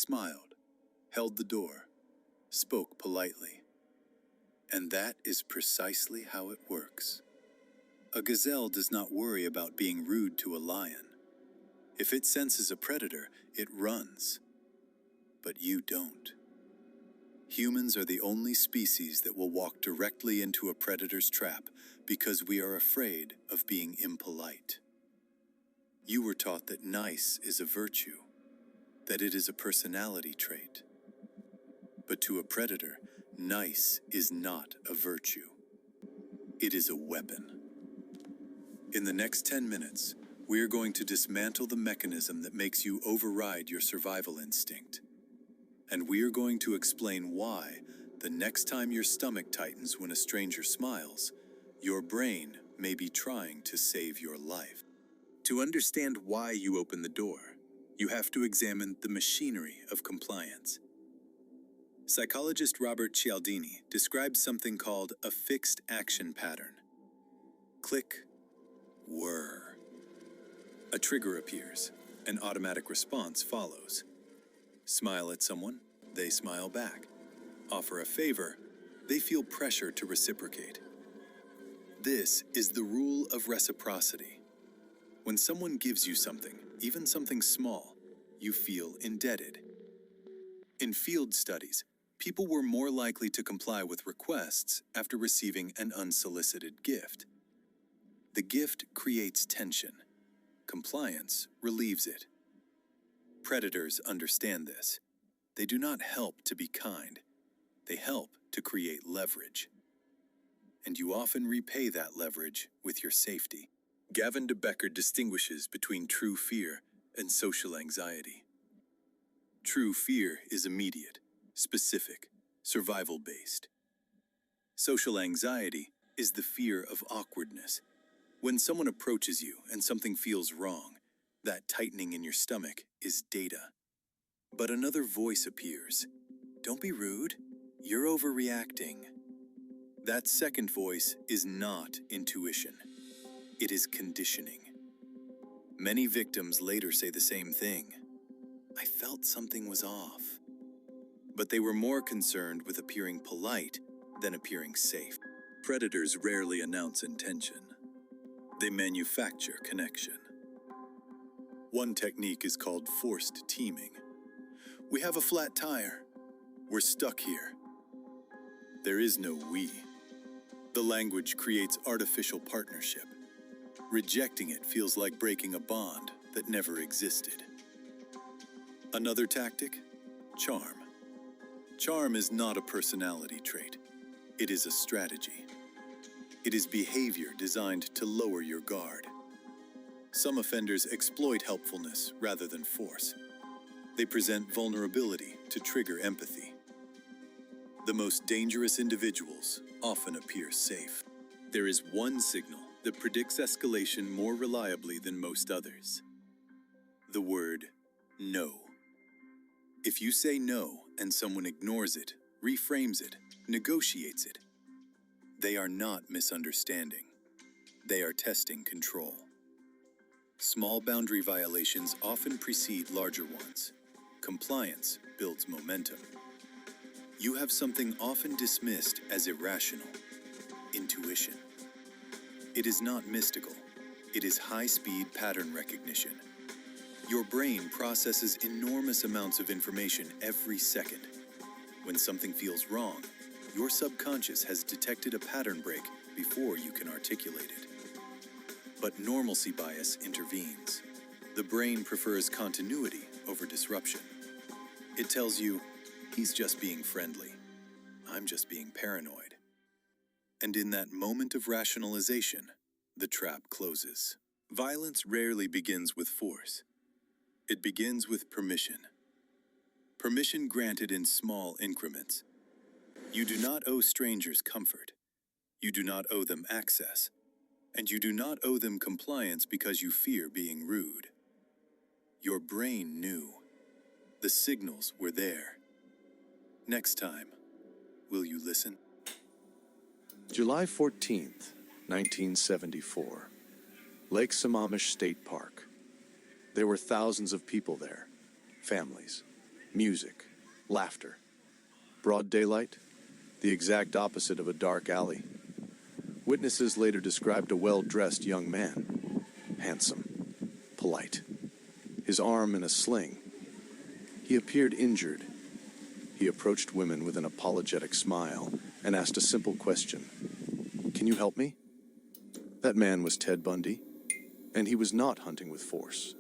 smiled, held the door, spoke politely. And that is precisely how it works. A gazelle does not worry about being rude to a lion. If it senses a predator, it runs. But you don't. Humans are the only species that will walk directly into a predator's trap because we are afraid of being impolite. You were taught that nice is a virtue, that it is a personality trait. But to a predator, nice is not a virtue. It is a weapon. In the next 10 minutes, we are going to dismantle the mechanism that makes you override your survival instinct. And we are going to explain why, the next time your stomach tightens when a stranger smiles, your brain may be trying to save your life. To understand why you open the door, you have to examine the machinery of compliance. Psychologist Robert Cialdini describes something called a fixed action pattern. Click, whir. A trigger appears, an automatic response follows. Smile at someone, they smile back. Offer a favor, they feel pressure to reciprocate. This is the rule of reciprocity. When someone gives you something, even something small, you feel indebted. In field studies, people were more likely to comply with requests after receiving an unsolicited gift. The gift creates tension. Compliance relieves it. Predators understand this. They do not help to be kind. They help to create leverage. And you often repay that leverage with your safety. Gavin de Becker distinguishes between true fear and social anxiety. True fear is immediate, specific, survival-based. Social anxiety is the fear of awkwardness. When someone approaches you and something feels wrong, that tightening in your stomach is data. But another voice appears. Don't be rude. You're overreacting. That second voice is not intuition. It is conditioning. Many victims later say the same thing. I felt something was off. But they were more concerned with appearing polite than appearing safe. Predators rarely announce intention. They manufacture connection. One technique is called forced teaming. We have a flat tire. We're stuck here. There is no we. The language creates artificial partnership. Rejecting it feels like breaking a bond that never existed. Another tactic? Charm. Charm is not a personality trait. It is a strategy. It is behavior designed to lower your guard. Some offenders exploit helpfulness rather than force. They present vulnerability to trigger empathy. The most dangerous individuals often appear safe. There is one signal that predicts escalation more reliably than most others. The word no. If you say no and someone ignores it, reframes it, negotiates it, they are not misunderstanding. They are testing control. Small boundary violations often precede larger ones. Compliance builds momentum. You have something often dismissed as irrational: intuition. It is not mystical. It is high-speed pattern recognition. Your brain processes enormous amounts of information every second. When something feels wrong, your subconscious has detected a pattern break before you can articulate it. But normalcy bias intervenes. The brain prefers continuity over disruption. It tells you, he's just being friendly. I'm just being paranoid. And in that moment of rationalization, the trap closes. Violence rarely begins with force. It begins with permission. Permission granted in small increments. You do not owe strangers comfort. You do not owe them access. And you do not owe them compliance because you fear being rude. Your brain knew. The signals were there. Next time, will you listen? July 14th, 1974. Lake Sammamish State Park. There were thousands of people there. Families, Music, laughter. Broad daylight, the exact opposite of a dark alley. Witnesses later described a well-dressed young man, handsome, polite, his arm in a sling. He appeared injured. He approached women with an apologetic smile and asked a simple question. "Can you help me?" That man was Ted Bundy, and he was not hunting with force.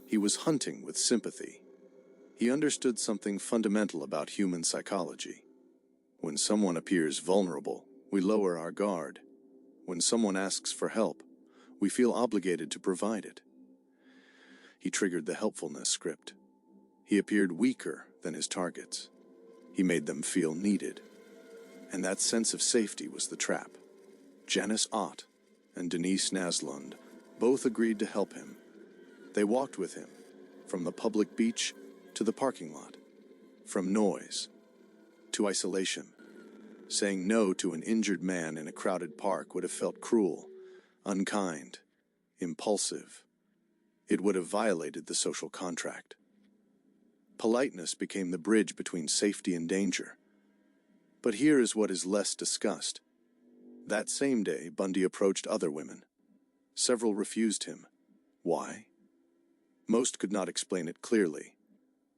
He was hunting with sympathy. He understood something fundamental about human psychology. When someone appears vulnerable, we lower our guard. When someone asks for help, we feel obligated to provide it. He triggered the helpfulness script. He appeared weaker than his targets. He made them feel needed. And that sense of safety was the trap. Janice Ott and Denise Naslund both agreed to help him. They walked with him, from the public beach to the parking lot, from noise to isolation. Saying no to an injured man in a crowded park would have felt cruel, unkind, impulsive. It would have violated the social contract. Politeness became the bridge between safety and danger. But here is what is less discussed. That same day, Bundy approached other women. Several refused him. Why? Most could not explain it clearly.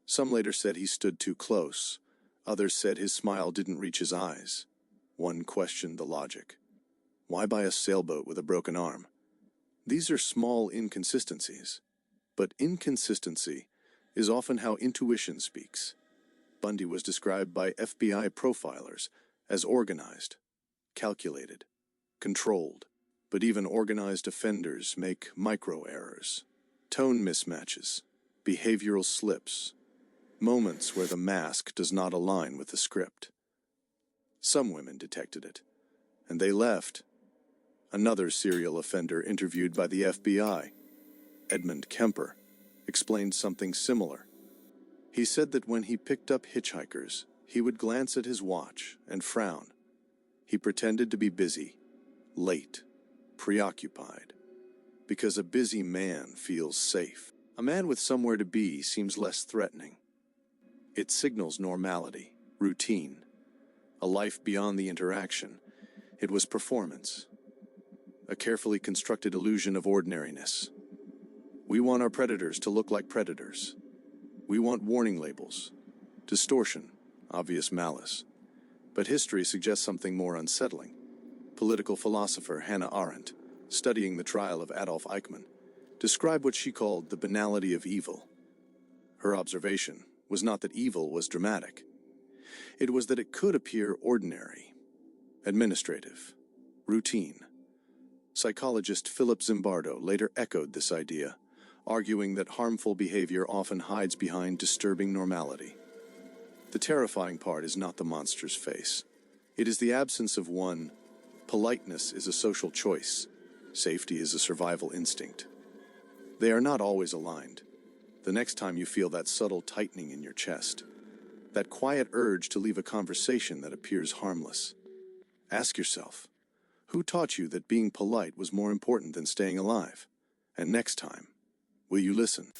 Some later said he stood too close. Others said his smile didn't reach his eyes. One questioned the logic. Why buy a sailboat with a broken arm? These are small inconsistencies. But inconsistency is often how intuition speaks. Bundy was described by FBI profilers as organized, calculated, controlled. But even organized offenders make micro-errors, tone mismatches, behavioral slips, moments where the mask does not align with the script. Some women detected it, and they left. Another serial offender interviewed by the FBI, Edmund Kemper, explained something similar. He said that when he picked up hitchhikers, he would glance at his watch and frown. He pretended to be busy, late, preoccupied, because a busy man feels safe. A man with somewhere to be seems less threatening. It signals normality, routine, a life beyond the interaction. It was performance, a carefully constructed illusion of ordinariness. We want our predators to look like predators. We want warning labels, distortion, obvious malice. But history suggests something more unsettling. Political philosopher Hannah Arendt, studying the trial of Adolf Eichmann, described what she called the banality of evil. Her observation was not that evil was dramatic. It was that it could appear ordinary, administrative, routine. Psychologist Philip Zimbardo later echoed this idea, arguing that harmful behavior often hides behind disturbing normality. The terrifying part is not the monster's face. It is the absence of one. Politeness is a social choice. Safety is a survival instinct. They are not always aligned. The next time you feel that subtle tightening in your chest, that quiet urge to leave a conversation that appears harmless, ask yourself, who taught you that being polite was more important than staying alive? And next time, will you listen?